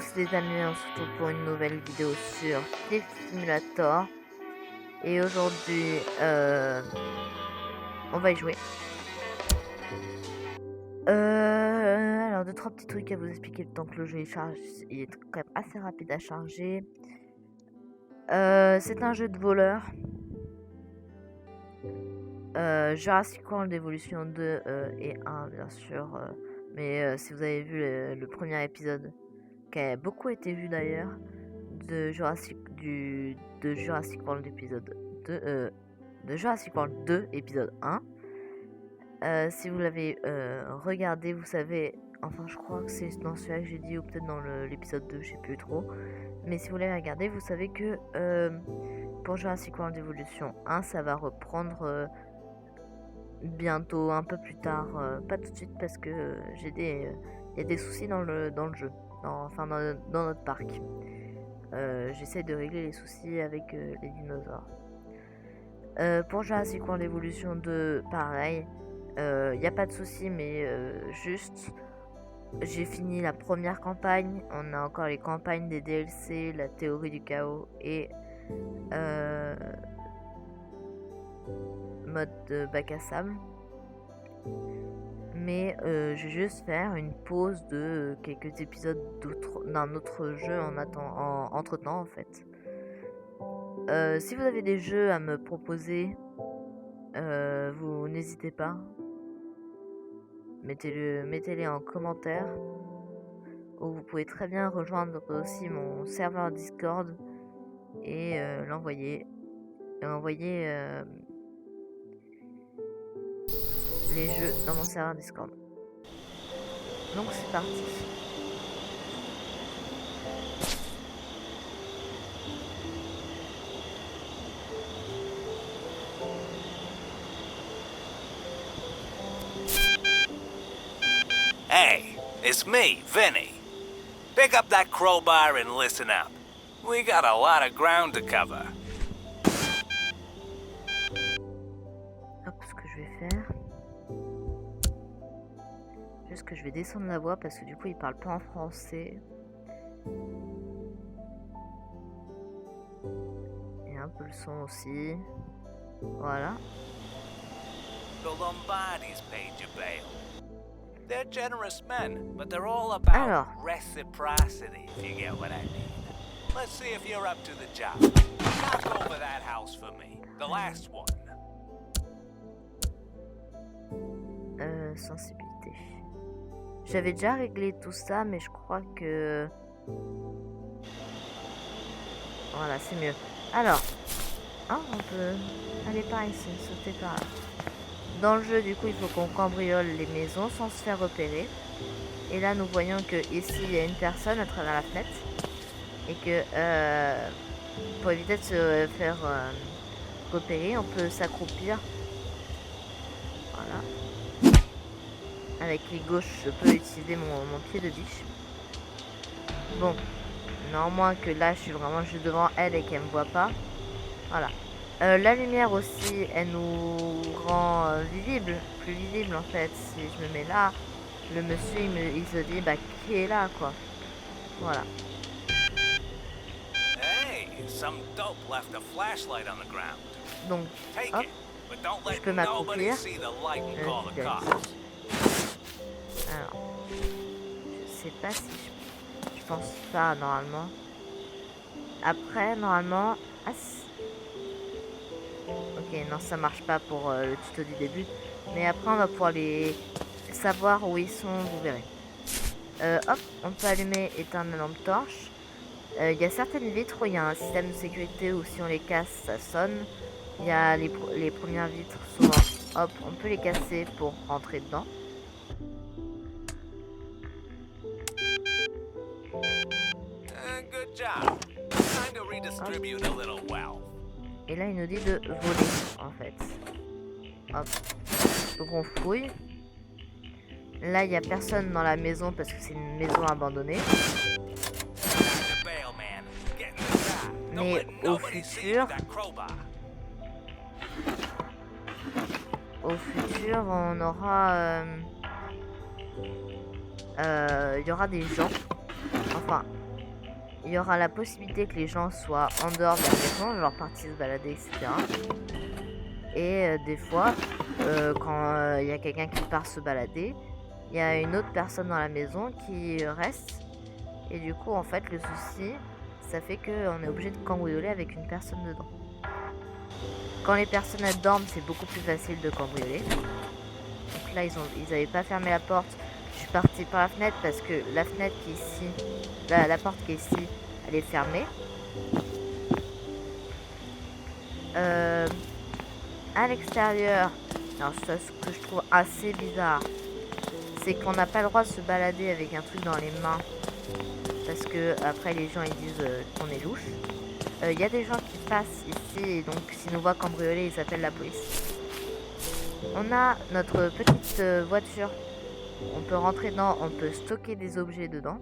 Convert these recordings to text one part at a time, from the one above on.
tous les amis, on se retrouve pour une nouvelle vidéo sur Thief Simulator. Et aujourd'hui, on va y jouer. Alors, 2-3 petits trucs à vous expliquer le temps que le jeu il est quand même assez rapide à charger. C'est un jeu de voleur. Jurassic World Evolution 2 et 1 bien sûr. Mais si vous avez vu le premier épisode, qui a beaucoup été vu d'ailleurs, de Jurassic World épisode 2, de Jurassic World 2 épisode 1. Si vous l'avez regardé, vous savez, enfin je crois que c'est dans celui-là que j'ai dit ou peut-être dans l'épisode 2, je sais plus trop. Mais si vous l'avez regardé, vous savez que pour Jurassic World Evolution 1, ça va reprendre bientôt, un peu plus tard, pas tout de suite parce que il y a des soucis dans le jeu, dans notre parc. J'essaie de régler les soucis avec les dinosaures. Pour Jurassic World Evolution 2, pareil, il n'y a pas de soucis, mais juste j'ai fini la première campagne. On a encore les campagnes des DLC, la théorie du chaos et mode de bac à sable. Mais je vais juste faire une pause de quelques épisodes d'un autre jeu entre temps en fait. Si vous avez des jeux à me proposer, vous n'hésitez pas. Mettez-les en commentaire. Ou vous pouvez très bien rejoindre aussi mon serveur Discord et l'envoyer. Les jeux dans mon serveur Discord. Donc c'est parti. Hey, it's me, Vinny. Pick up that crowbar and listen up. We got a lot of ground to cover. Hop, ce que je vais faire. Juste que je vais descendre la voix parce que du coup il parle pas en français. Et un peu le son aussi. Voilà. The Lombardis paid your bail. They're generous men, but they're all about reciprocity, if you get what I mean. Let's see if you're up to the job. Knock over that house for me. The last one. Sensibilité. J'avais déjà réglé tout ça, mais je crois que... Voilà, c'est mieux. Alors, on peut aller par ici, sauter par là. Dans le jeu, du coup, il faut qu'on cambriole les maisons sans se faire repérer. Et là, nous voyons que ici, il y a une personne à travers la fenêtre. Et que, pour éviter de se faire repérer, on peut s'accroupir. Voilà. Avec les gauches, je peux utiliser mon pied de biche. Bon, néanmoins que là, je suis vraiment juste devant elle et qu'elle me voit pas. Voilà. La lumière aussi, elle nous rend plus visible en fait. Si je me mets là, le monsieur il se dit bah qui est là quoi. Voilà. Hey, some dope left a flashlight on the ground. Donc, hop, je peux m'accroupir. Alors, je sais pas si je pense pas normalement. Après, normalement, ok, non, ça marche pas pour le tuto du début. Mais après, on va pouvoir savoir où ils sont, vous verrez. Hop, on peut allumer, éteindre la lampe torche. Il y a certaines vitres où il y a un système de sécurité où si on les casse, ça sonne. Il y a les premières vitres, souvent, hop, on peut les casser pour rentrer dedans. Good job. Time to redistribute a little wealth. Et là, il nous dit de voler, en fait. Hop. Donc on fouille. Là, il n'y a personne dans la maison parce que c'est une maison abandonnée. Mais au futur, on aura... il y aura des gens. Enfin, il y aura la possibilité que les gens soient en dehors de la maison, genre partir se balader, etc. Et des fois, quand il y a quelqu'un qui part se balader, il y a une autre personne dans la maison qui reste. Et du coup, en fait, le souci, ça fait qu'on est obligé de cambrioler avec une personne dedans. Quand les personnes elles dorment, c'est beaucoup plus facile de cambrioler. Donc là, ils avaient pas fermé la porte. Je suis partie par la fenêtre parce que la fenêtre qui est ici, la porte qui est ici, elle est fermée. À l'extérieur, alors ça, ce que je trouve assez bizarre, c'est qu'on n'a pas le droit de se balader avec un truc dans les mains parce que après les gens ils disent qu'on est louche. Il y a des gens qui passent ici et donc s'ils nous voient cambrioler, ils appellent la police. On a notre petite voiture. On peut rentrer dedans, on peut stocker des objets dedans.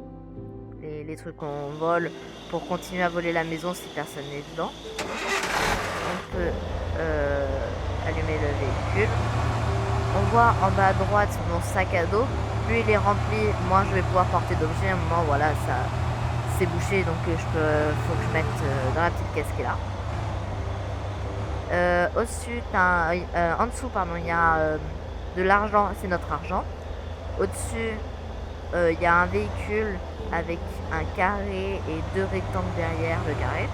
Les trucs qu'on vole pour continuer à voler la maison si personne n'est dedans. On peut allumer le véhicule. On voit en bas à droite mon sac à dos. Plus il est rempli, moins je vais pouvoir porter d'objets. À un moment, voilà, ça c'est bouché, donc faut que je mette dans la petite caisse qui est là. Au-dessus, en dessous, pardon, il y a de l'argent, c'est notre argent. Au-dessus, il y a un véhicule avec un carré et 2 rectangles derrière le carré.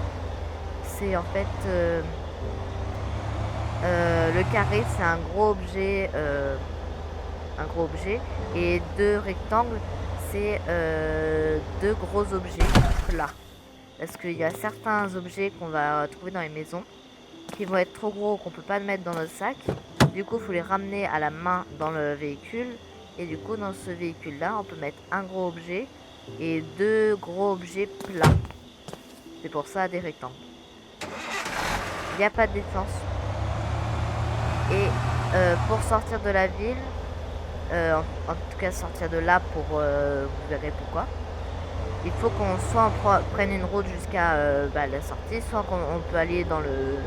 C'est en fait le carré, c'est un gros objet, et 2 rectangles, c'est 2 gros objets là. Parce qu'il y a certains objets qu'on va trouver dans les maisons qui vont être trop gros, qu'on peut pas mettre dans notre sac. Du coup, il faut les ramener à la main dans le véhicule. Et du coup, dans ce véhicule-là, on peut mettre un gros objet et 2 gros objets plats. C'est pour ça des rectangles. Il n'y a pas de défense. Et pour sortir de la ville, en tout cas sortir de là, vous verrez pourquoi. Il faut qu'on soit prenne une route jusqu'à la sortie, soit qu'on peut aller dans le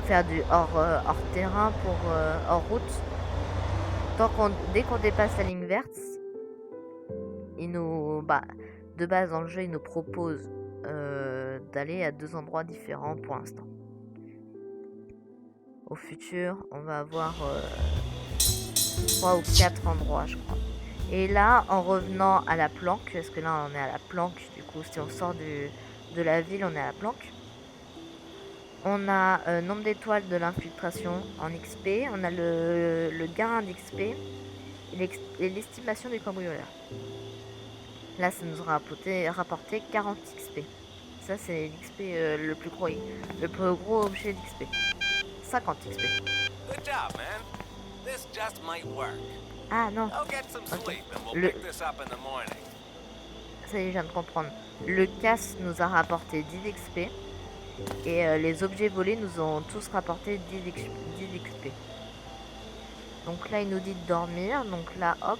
faire du hors terrain pour hors route. Dès qu'on dépasse la ligne verte, de base dans le jeu, il nous propose d'aller à 2 endroits différents pour l'instant. Au futur, on va avoir 3 ou 4 endroits, je crois. Et là, en revenant à la planque, parce que là on est à la planque, du coup si on sort de la ville, on est à la planque. On a nombre d'étoiles de l'infiltration en XP, on a le gain d'XP et l'estimation du cambrioleur. Là, ça nous aura rapporté 40 XP. Ça, c'est l'XP le plus gros objet d'XP. 50 XP. Good job, man. This just might work. Ah non. I'll get some Ok. sleep and we'll pick this up in the morning. Ça y est, je viens de comprendre. Le casse nous a rapporté 10 XP. Et les objets volés nous ont tous rapporté 10 XP. Donc là, il nous dit de dormir. Donc là, hop.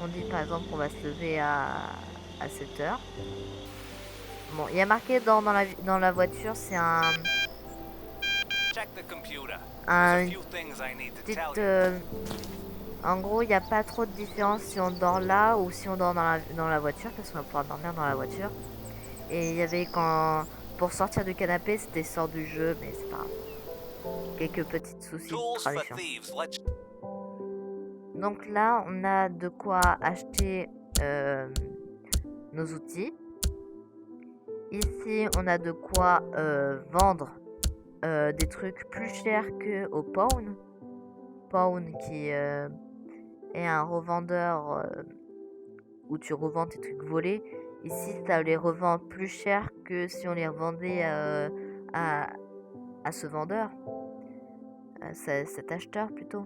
On dit par exemple qu'on va se lever à 7h. Bon, il y a marqué dans la voiture, c'est Check the computer. un There's a few things I need to petite... tell you. En gros, il n'y a pas trop de différence si on dort là ou si on dort dans la voiture, parce qu'on va pouvoir dormir dans la voiture. Et il y avait pour sortir du canapé, c'était sort du jeu, mais c'est pas grave. Quelques petits soucis de Tools for traduction. thieves. Let's Donc là, on a de quoi acheter nos outils. Ici, on a de quoi vendre des trucs plus chers que au Pawn. Pawn qui est un revendeur où tu revends tes trucs volés. Ici, ça les revend plus cher que si on les revendait à ce vendeur, cet acheteur plutôt.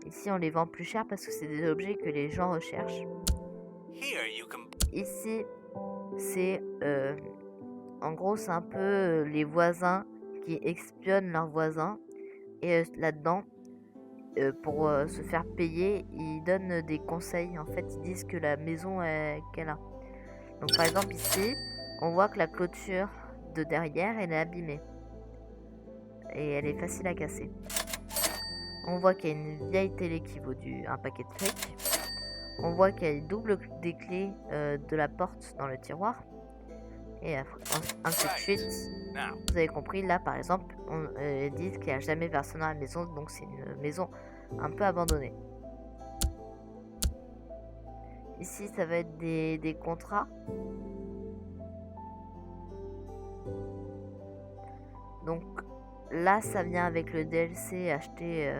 Ici, on les vend plus cher parce que c'est des objets que les gens recherchent. here you can Ici, c'est en gros, c'est un peu les voisins qui espionnent leurs voisins. Et là-dedans, pour se faire payer, ils donnent des conseils. En fait, ils disent que la maison qu'elle a. Donc, par exemple, ici, on voit que la clôture de derrière, elle est abîmée. Et elle est facile à casser. On voit qu'il y a une vieille télé qui vaut un paquet de fric. On voit qu'il y a le double des clés de la porte dans le tiroir. et ainsi de suite. Vous avez compris, là par exemple, on dit qu'il n'y a jamais personne dans la maison, donc c'est une maison un peu abandonnée. Ici, ça va être des contrats. Donc là, ça vient avec le DLC acheté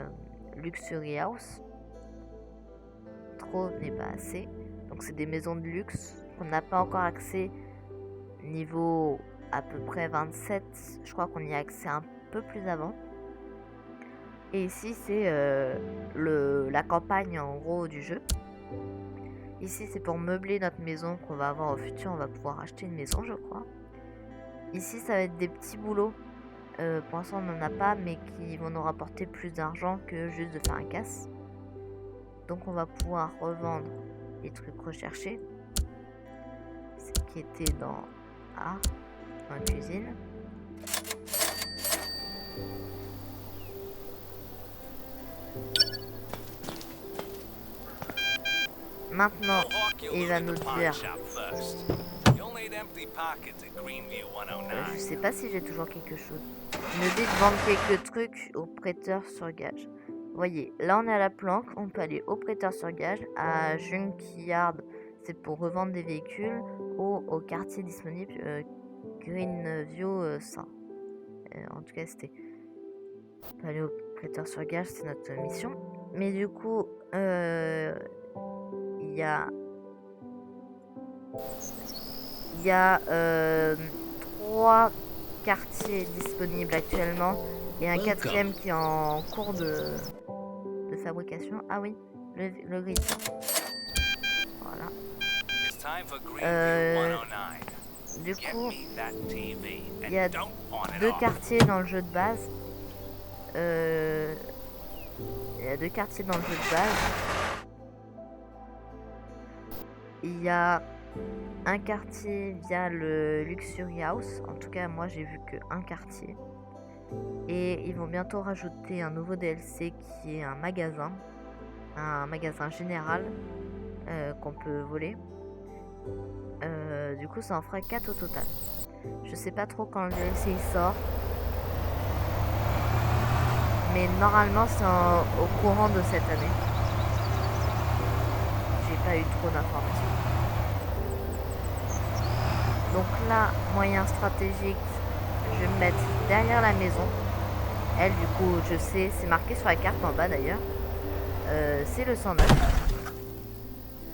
Luxury House. Trop n'est pas assez. Donc c'est des maisons de luxe qu'on n'a pas encore accès. Niveau à peu près 27, je crois qu'on y a accès un peu plus avant. Et ici c'est la campagne en gros du jeu. Ici c'est pour meubler notre maison qu'on va avoir au futur. On va pouvoir acheter une maison, je crois. Ici ça va être des petits boulots. Pour l'instant on n'en a pas, mais qui vont nous rapporter plus d'argent que juste de faire un casse. Donc on va pouvoir revendre les trucs recherchés. Ce qui était dans la cuisine. Maintenant, il va nous dire... je sais pas si j'ai toujours quelque chose. Il nous dit de vendre quelques trucs au prêteur sur gage. Voyez, là on est à la planque, on peut aller au prêteur sur gage, à Junkyard, c'est pour revendre des véhicules, ou au quartier disponible Greenview 100. En tout cas, c'était... On peut aller au prêteur sur gage, c'est notre mission. Mais du coup, il y a 3 quartiers disponibles actuellement et un 4e qui est en cours de fabrication. Ah oui, le grid. Voilà. Du coup, il y a 2 quartiers dans le jeu de base. Il y a un quartier via le Luxury House. En tout cas, moi j'ai vu que un quartier. Et ils vont bientôt rajouter un nouveau DLC qui est un magasin général qu'on peut voler. Du coup, ça en fera 4 au total. Je sais pas trop quand le DLC sort. Mais normalement, c'est au courant de cette année. J'ai pas eu trop d'informations. Donc là, moyen stratégique, je vais me mettre derrière la maison. Elle, du coup, je sais, c'est marqué sur la carte en bas d'ailleurs. C'est le 109.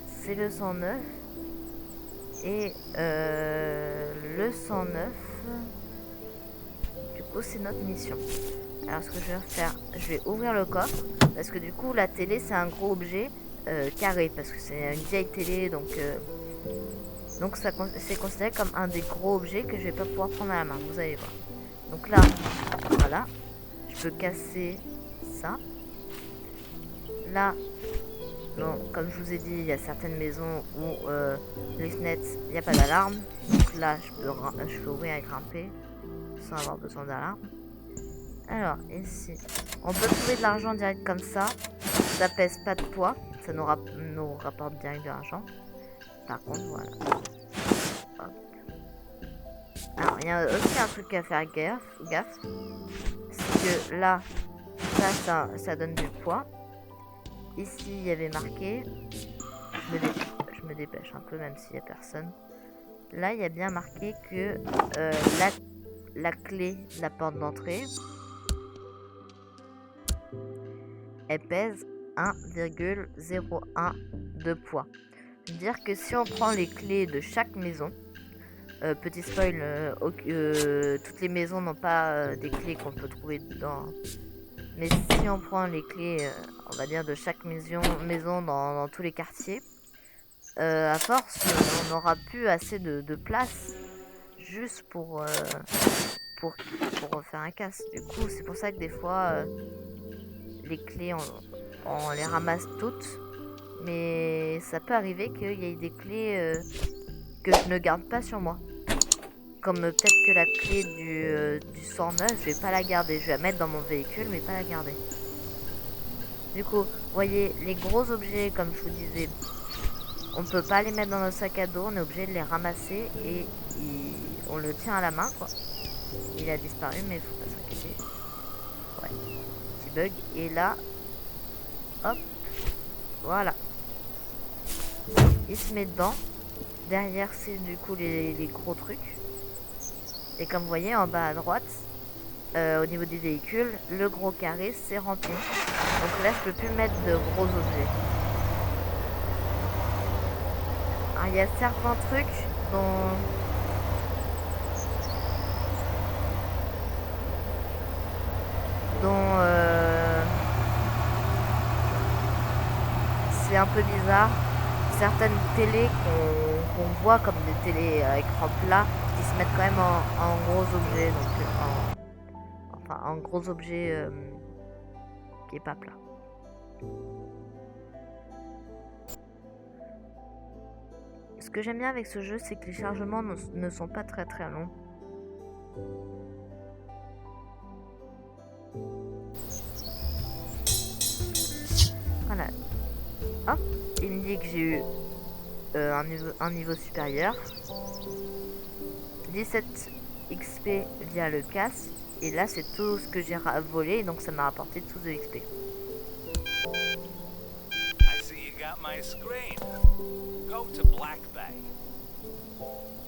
C'est le 109. Et le 109, du coup, c'est notre mission. Alors, ce que je vais faire, je vais ouvrir le coffre. Parce que du coup, la télé, c'est un gros objet carré. Parce que c'est une vieille télé, donc ça c'est considéré comme un des gros objets que je vais pas pouvoir prendre à la main. Vous allez voir. Donc là, voilà. Je peux casser ça. Là, bon, comme je vous ai dit, il y a certaines maisons où les fenêtres, il n'y a pas d'alarme. Donc là, je peux ouvrir et grimper sans avoir besoin d'alarme. Alors, ici, on peut trouver de l'argent direct comme ça. Ça pèse pas de poids. Ça nous rapporte direct de l'argent. Par contre, voilà. Hop. Alors, il y a aussi un truc à faire gaffe. C'est que là, ça donne du poids. Ici, il y avait marqué... Je me dépêche un peu, même s'il n'y a personne. Là, il y a bien marqué que la clé de la porte d'entrée, elle pèse 1,01 de poids. C'est-à-dire que si on prend les clés de chaque maison, petit spoil, toutes les maisons n'ont pas des clés qu'on peut trouver dedans. Mais si on prend les clés, on va dire, de chaque maison dans tous les quartiers, à force, on n'aura plus assez de place juste pour faire un casse. Du coup, c'est pour ça que des fois, les clés, on les ramasse toutes. Mais ça peut arriver qu'il y ait des clés que je ne garde pas sur moi. Comme peut-être que la clé du 109, je vais pas la garder. Je vais la mettre dans mon véhicule, mais pas la garder. Du coup, vous voyez, les gros objets, comme je vous disais, on peut pas les mettre dans notre sac à dos. On est obligé de les ramasser et on le tient à la main, quoi. Il a disparu, mais il faut pas s'inquiéter. Ouais, petit bug. Et là, hop, voilà. Il se met dedans. Derrière, c'est du coup les gros trucs. Et comme vous voyez, en bas à droite, au niveau des véhicules, le gros carré, c'est rempli. Donc là, je peux plus mettre de gros objets. Alors, il y a certains trucs dont... c'est un peu bizarre. Certaines télés qu'on voit comme des télés à écran plat qui se mettent quand même en gros objets, donc en gros objet qui est pas plat. Ce que j'aime bien avec ce jeu, c'est que les chargements ne sont pas très très longs. Voilà. Hop, il me dit que j'ai eu un niveau supérieur. 17 XP via le casse. Et là, c'est tout ce que j'ai volé, donc ça m'a rapporté tout de XP.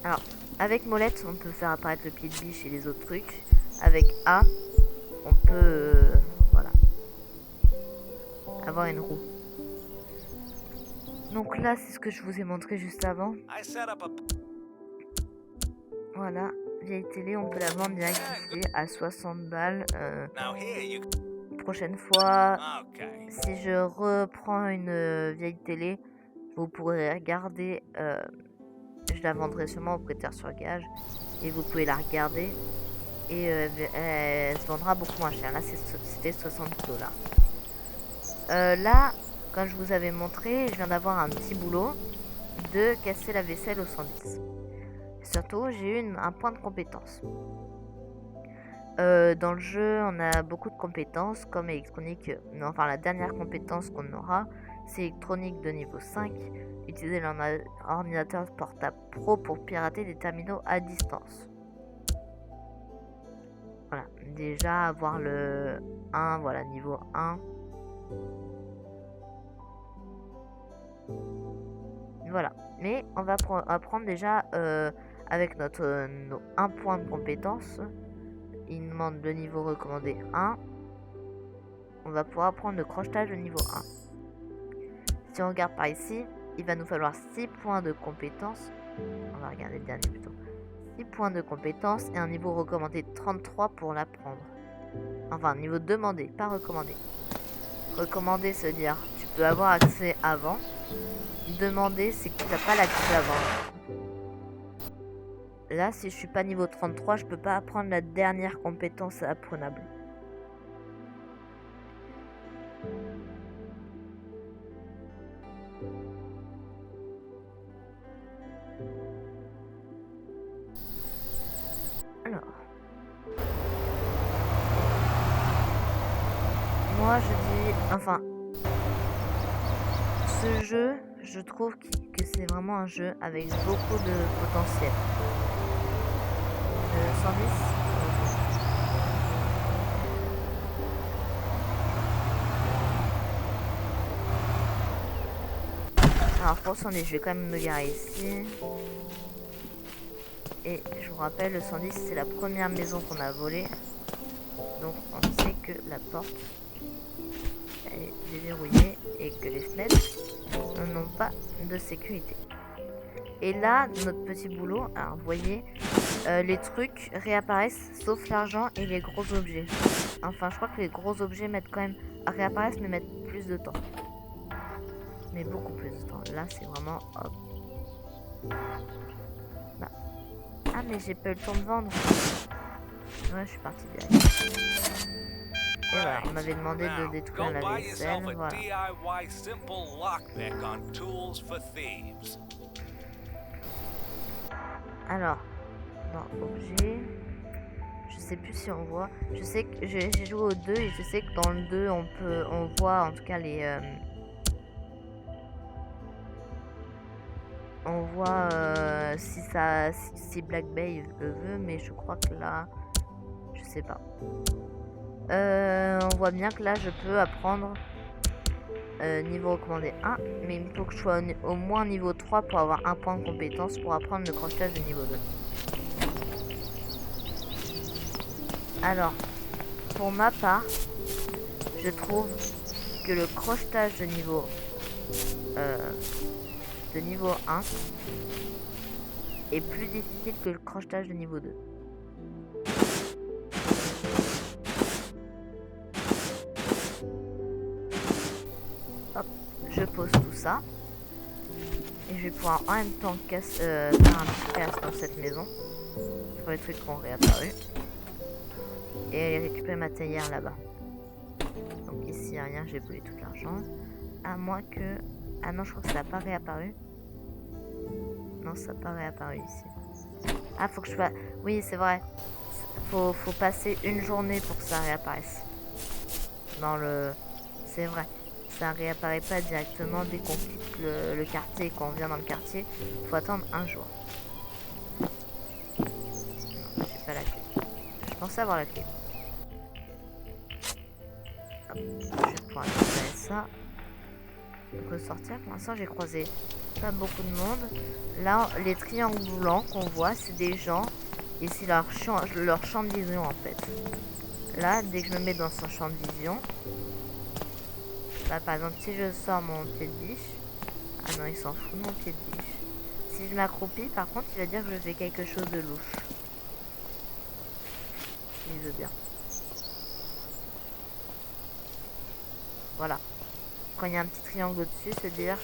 Alors, avec molette, on peut faire apparaître le pied de biche et les autres trucs. Avec A, on peut voilà, avoir une roue. Donc là, c'est ce que je vous ai montré juste avant. Voilà, vieille télé, on peut la vendre direct ici à 60 balles. Prochaine fois, si je reprends une vieille télé, vous pourrez regarder. Je la vendrai sûrement au prêteur sur gage. Et vous pouvez la regarder. Et elle se vendra beaucoup moins cher. Là, c'était 60 $. Là, comme je vous avais montré, je viens d'avoir un petit boulot de casser la vaisselle au 110. Surtout, j'ai eu un point de compétence. Dans le jeu, on a beaucoup de compétences comme électronique. Enfin, la dernière compétence qu'on aura, c'est électronique de niveau 5. Utiliser l'ordinateur portable pro pour pirater des terminaux à distance. Voilà, déjà avoir le 1, voilà, niveau 1. Voilà, mais on va apprendre déjà avec nos 1 point de compétence. Il nous demande le niveau recommandé 1. On va pouvoir apprendre le crochetage de niveau 1. Si on regarde par ici, il va nous falloir 6 points de compétence. On va regarder le dernier plutôt. 6 points de compétence et un niveau recommandé de 33 pour l'apprendre. Enfin, niveau demandé, pas recommandé. Recommandé, c'est dire tu peux avoir accès avant. Demandé, c'est que tu n'as pas l'accès avant. Là, si je suis pas niveau 33, je peux pas apprendre la dernière compétence apprenable. Alors. Moi, je dis... Enfin... Ce jeu, je trouve que c'est vraiment un jeu avec beaucoup de potentiel. 110. Alors pour 110, je vais quand même me garer ici. Et je vous rappelle, le 110, c'est la première maison qu'on a volée. Donc on sait que la porte est déverrouillée et que les fenêtres n'ont pas de sécurité. Et là, notre petit boulot, alors vous voyez, les trucs réapparaissent sauf l'argent et les gros objets. Enfin, je crois que les gros objets mettent quand même réapparaissent mais mettent plus de temps. Mais beaucoup plus de temps. Là, c'est vraiment hop. Là. Ah, mais j'ai pas eu le temps de vendre. Ouais, je suis partie derrière. Et voilà, on m'avait demandé de détruire la vaisselle. Voilà. Alors, dans objet, je sais plus si on voit. Je sais que j'ai joué au 2 et je sais que dans le 2 on voit en tout cas les on voit si Black Bay le veut, mais je crois que là, je sais pas. On voit bien que là, je peux apprendre niveau recommandé 1, mais il faut que je sois au moins niveau 3 pour avoir un point de compétence pour apprendre le crochetage de niveau 2. Alors, pour ma part, je trouve que le crochetage de niveau 1 est plus difficile que le crochetage de niveau 2. Hop, je pose tout ça. Et je vais pouvoir en même temps faire un petit casse dans cette maison. Pour les trucs qui ont réapparu. Et aller récupérer ma théière là-bas. Donc ici, il n'y a rien, j'ai volé tout l'argent. À moins que... Ah non, je crois que ça n'a pas réapparu. Non, ça n'a pas réapparu ici. Ah, faut que je fasse... Oui, c'est vrai. Faut passer une journée pour que ça réapparaisse. Dans le... C'est vrai. Ça réapparaît pas directement dès qu'on quitte le quartier et qu'on vient dans le quartier. Faut attendre un jour. Non, j'ai pas la clé. Je pensais avoir la clé. Hop, je vais pouvoir récupérer ça. Ressortir. Pour l'instant, j'ai croisé pas beaucoup de monde. Là, les triangles blancs qu'on voit, c'est des gens. Et c'est leur champ de vision en fait. Là, dès que je me mets dans son champ de vision, là par exemple, si je sors mon pied de biche, ah non, il s'en fout de mon pied de biche. Si je m'accroupis, par contre, il va dire que je fais quelque chose de louche. Il veut bien. Voilà. Quand il y a un petit triangle au-dessus, c'est dire...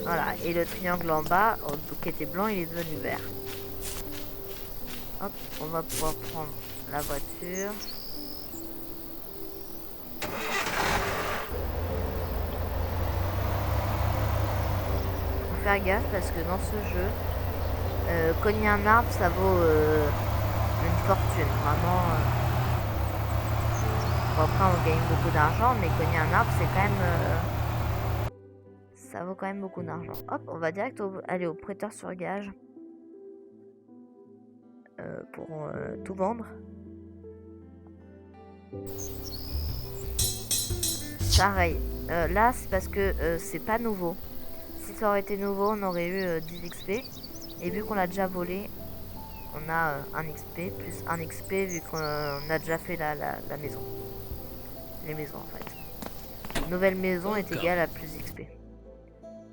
Voilà. Et le triangle en bas, qui était blanc, il est devenu vert. Hop, on va pouvoir prendre la voiture. Faut faire gaffe parce que dans ce jeu, cogner un arbre, ça vaut une fortune. Vraiment. Bon, après, on gagne beaucoup d'argent, mais cogner un arbre, c'est quand même... ça vaut quand même beaucoup d'argent. Hop, on va direct aller au prêteur sur gage. Pour tout vendre. Pareil. Là, c'est parce que c'est pas nouveau. Si ça aurait été nouveau, on aurait eu 10 XP. Et vu qu'on l'a déjà volé, on a un XP plus un XP vu qu'on a déjà fait la maison. Les maisons en fait. Nouvelle maison est égale à plus XP.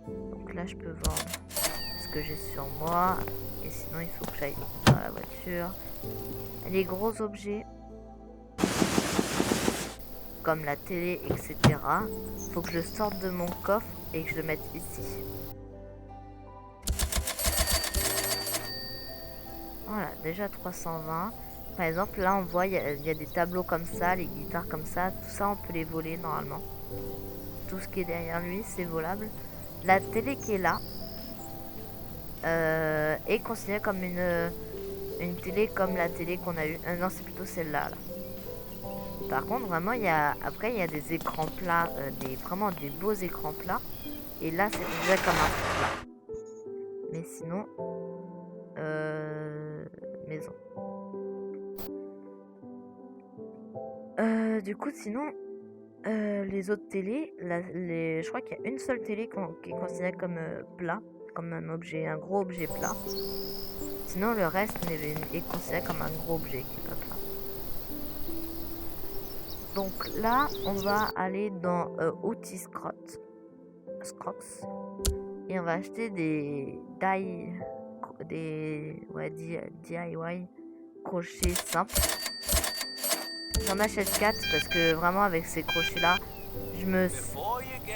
Donc là, je peux vendre ce que j'ai sur moi. Et sinon, il faut que j'aille dans la voiture. Les gros objets, comme la télé, etc. Faut que je sorte de mon coffre et que je le mette ici. Voilà, déjà 320. Par exemple, là, on voit, il y a des tableaux comme ça, les guitares comme ça. Tout ça, on peut les voler normalement. Tout ce qui est derrière lui, c'est volable. La télé qui est là, est considérée comme une télé comme la télé qu'on a eue. Non, c'est plutôt celle-là. Là. Par contre, vraiment, après, il y a des écrans plats, vraiment des beaux écrans plats. Et là, c'est déjà comme un truc plat. Mais sinon, maison. Du coup, sinon, les autres télés, je crois qu'il y a une seule télé qui est considérée comme plat. Comme un gros objet plat. Sinon, le reste est considéré comme un gros objet qui est pas plat. Donc là, on va aller dans outils Scrocs. Et on va acheter des DIY crochets simples. J'en achète 4 parce que vraiment avec ces crochets là,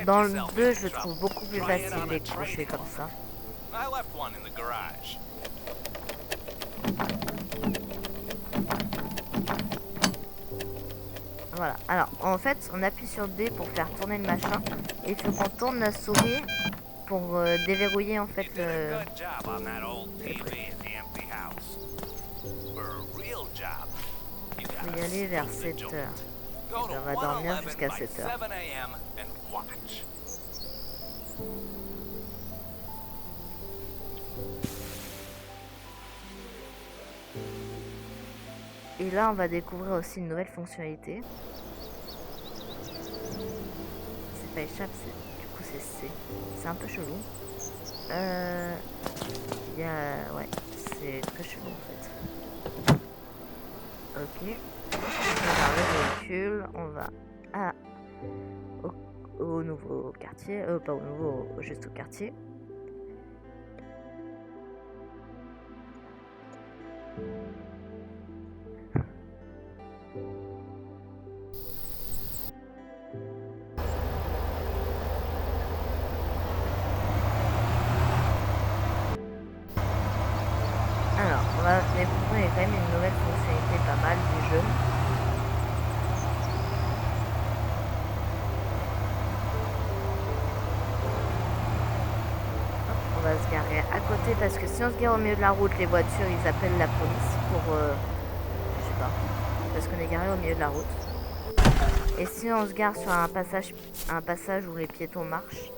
dans le 2, je trouve beaucoup plus facile les crochets comme ça. Voilà, alors en fait on appuie sur D pour faire tourner le machin et il faut qu'on tourne la souris pour déverrouiller en fait le faut y aller vers 7h. On va dormir jusqu'à 7h. Et là, on va découvrir aussi une nouvelle fonctionnalité. C'est pas échappe, du coup c'est C. C'est un peu chelou. Ouais, c'est très chelou en fait. Ok. On va le véhicule, on va au nouveau quartier, pas au nouveau, juste au quartier. Alors, on va découvrir quand même une nouvelle fonctionnalité pas mal du jeu. On va se garer à côté parce que si on se gare au milieu de la route, les voitures ils appellent la police pour je sais pas, parce qu'on est garé au milieu de la route. Et si on se gare sur un passage où les piétons marchent,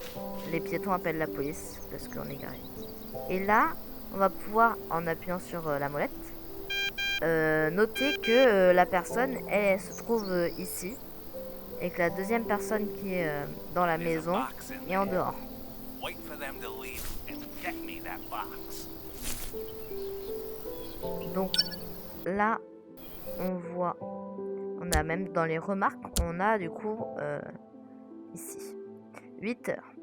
les piétons appellent la police parce qu'on est garé. Et là, on va pouvoir, en appuyant sur la molette, noter que la personne elle se trouve ici et que la deuxième personne qui est dans la maison est en dehors. Donc là, on voit, on a même dans les remarques, on a du coup ici 8 heures.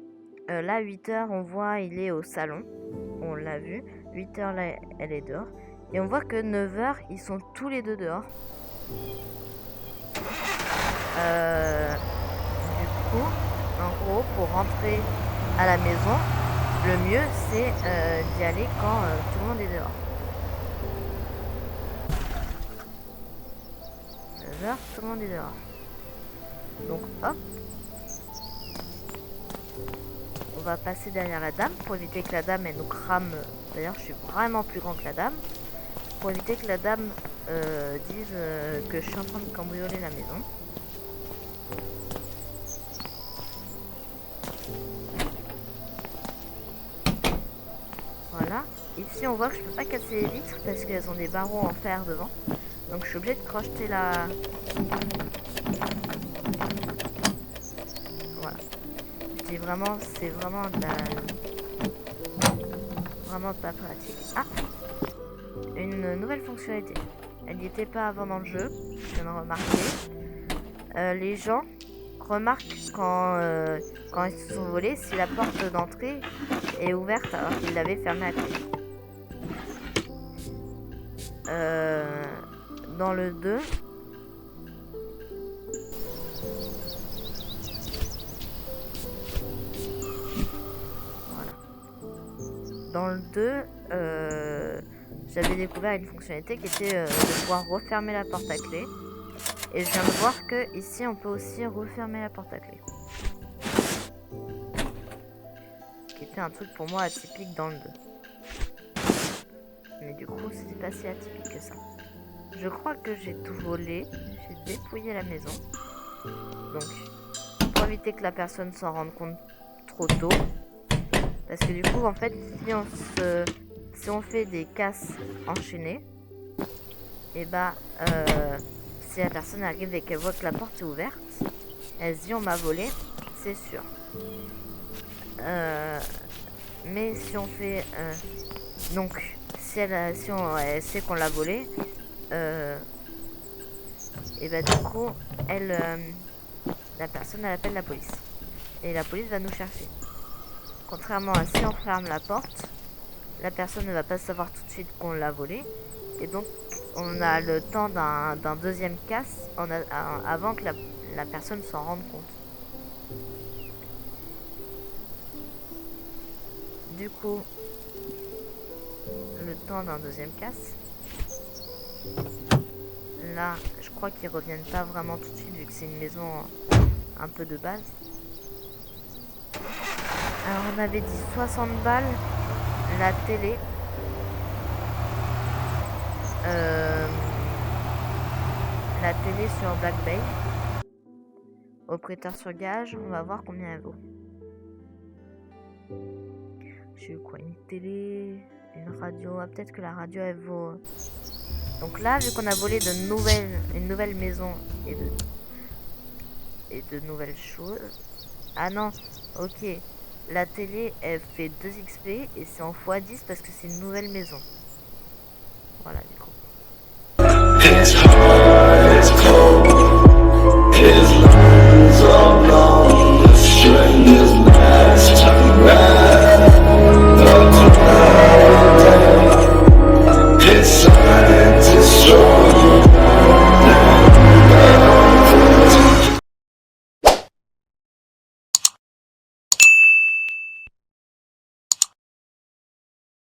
Là, 8 heures, on voit il est au salon, on l'a vu. 8 heures, là, elle est dehors. Et on voit que 9 heures, ils sont tous les deux dehors. Du coup, en gros, pour rentrer à la maison, le mieux, c'est d'y aller quand tout le monde est dehors. 9 heures, tout le monde est dehors. Donc, hop. On va passer derrière la dame pour éviter que la dame elle nous crame. D'ailleurs, je suis vraiment plus grand que la dame. Pour éviter que la dame dise que je suis en train de cambrioler la maison. Voilà. Ici, on voit que je peux pas casser les vitres parce qu'elles ont des barreaux en fer devant. Donc, je suis obligée de crocheter la... Voilà. Je dis vraiment, c'est vraiment vraiment pas pratique. Ah, une nouvelle fonctionnalité. Elle n'y était pas avant dans le jeu. Je viens de remarquer. Les gens remarquent quand ils se sont volés si la porte d'entrée est ouverte alors qu'ils l'avaient fermée à clé. Dans le 2, voilà. Dans le 2, j'avais découvert une fonctionnalité qui était de pouvoir refermer la porte à clé. Et je viens de voir que ici on peut aussi refermer la porte à clé. Qui était un truc pour moi atypique dans le 2. Mais du coup c'était pas si atypique que ça. Je crois que j'ai tout volé. J'ai dépouillé la maison. Donc pour éviter que la personne s'en rende compte trop tôt. Parce que du coup en fait si on fait des casses enchaînées, et bah si la personne arrive et qu'elle voit que la porte est ouverte, elle se dit on m'a volé, c'est sûr. Mais si on fait donc si elle sait qu'on l'a volé, et bah du coup la personne elle appelle la police et la police va nous chercher. Contrairement à si on ferme la porte, la personne ne va pas savoir tout de suite qu'on l'a volé et donc on a le temps d'un deuxième casse avant que la personne s'en rende compte. Du coup, le temps d'un deuxième casse. Là, je crois qu'ils reviennent pas vraiment tout de suite vu que c'est une maison un peu de base. Alors on avait dit 60 balles la télé. La télé sur Back Bay. Au prêteur sur gage, on va voir combien elle vaut. J'ai eu quoi, une télé, une radio. Ah, peut-être que la radio elle vaut Donc là, vu qu'on a volé une nouvelle maison et de nouvelles choses. Ah non, ok. La télé, elle fait 2 XP et c'est en x10 parce que c'est une nouvelle maison. Voilà.